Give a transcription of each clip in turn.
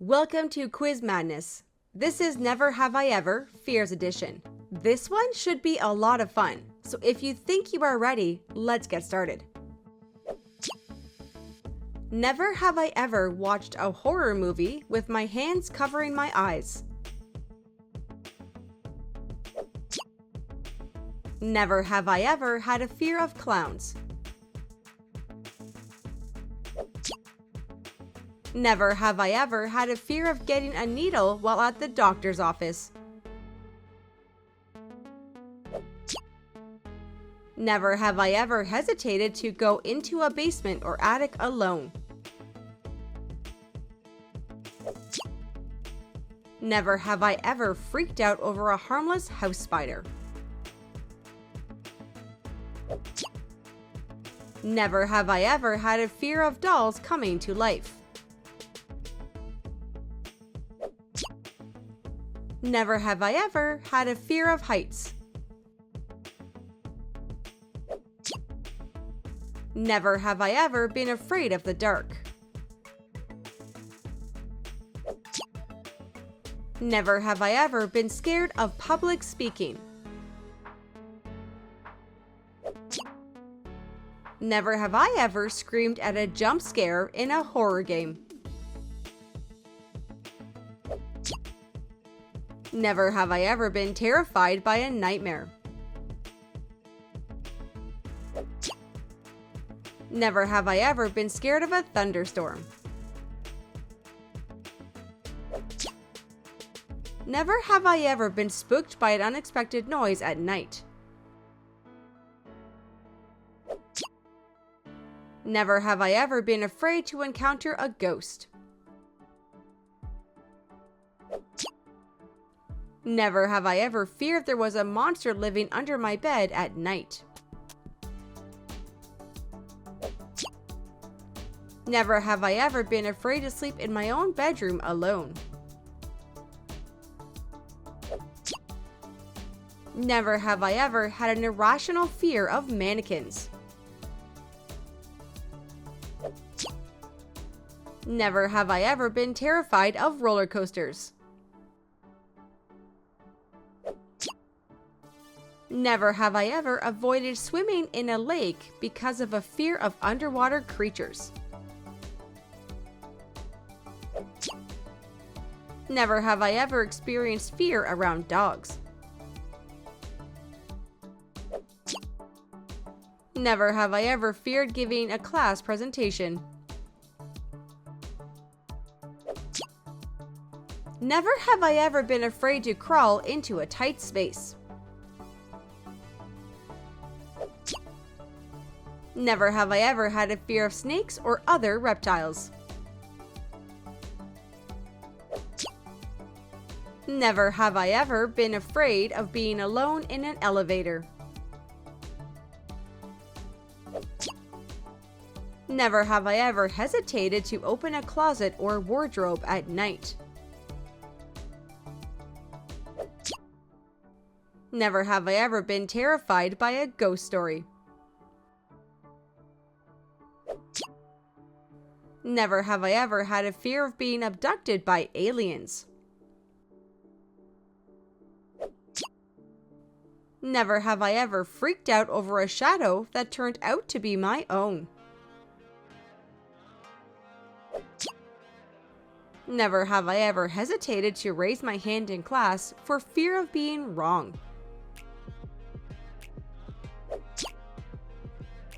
Welcome to Quiz Madness. This is Never Have I Ever Fears Edition. This one should be a lot of fun, so if you think you are ready, let's get started. Never have I ever watched a horror movie with my hands covering my eyes. Never have I ever had a fear of clowns. Never have I ever had a fear of getting a needle while at the doctor's office. Never have I ever hesitated to go into a basement or attic alone. Never have I ever freaked out over a harmless house spider. Never have I ever had a fear of dolls coming to life. Never have I ever had a fear of heights. Never have I ever been afraid of the dark. Never have I ever been scared of public speaking. Never have I ever screamed at a jump scare in a horror game. Never have I ever been terrified by a nightmare. Never have I ever been scared of a thunderstorm. Never have I ever been spooked by an unexpected noise at night. Never have I ever been afraid to encounter a ghost. Never have I ever feared there was a monster living under my bed at night. Never have I ever been afraid to sleep in my own bedroom alone. Never have I ever had an irrational fear of mannequins. Never have I ever been terrified of roller coasters. Never have I ever avoided swimming in a lake because of a fear of underwater creatures. Never have I ever experienced fear around dogs. Never have I ever feared giving a class presentation. Never have I ever been afraid to crawl into a tight space. Never have I ever had a fear of snakes or other reptiles. Never have I ever been afraid of being alone in an elevator. Never have I ever hesitated to open a closet or wardrobe at night. Never have I ever been terrified by a ghost story. Never have I ever had a fear of being abducted by aliens. Never have I ever freaked out over a shadow that turned out to be my own. Never have I ever hesitated to raise my hand in class for fear of being wrong.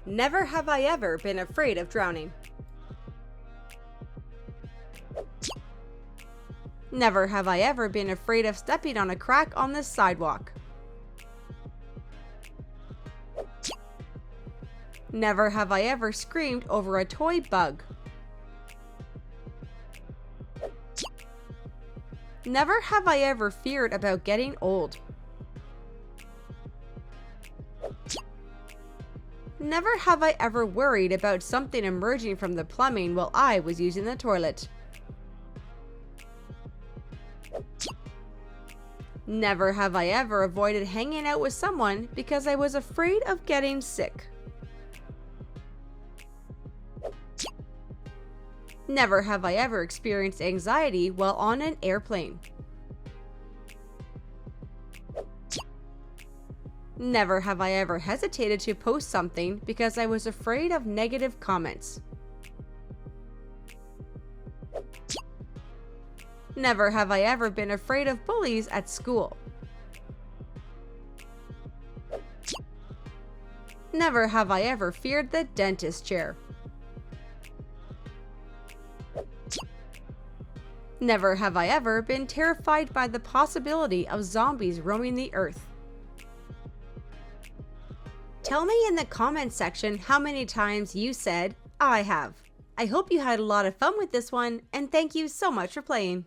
Never have I ever been afraid of drowning. Never have I ever been afraid of stepping on a crack on the sidewalk. Never have I ever screamed over a toy bug. Never have I ever feared about getting old. Never have I ever worried about something emerging from the plumbing while I was using the toilet. Never have I ever avoided hanging out with someone because I was afraid of getting sick. Never have I ever experienced anxiety while on an airplane. Never have I ever hesitated to post something because I was afraid of negative comments. Never have I ever been afraid of bullies at school. Never have I ever feared the dentist chair. Never have I ever been terrified by the possibility of zombies roaming the earth. Tell me in the comments section how many times you said, I have. I hope you had a lot of fun with this one, and thank you so much for playing.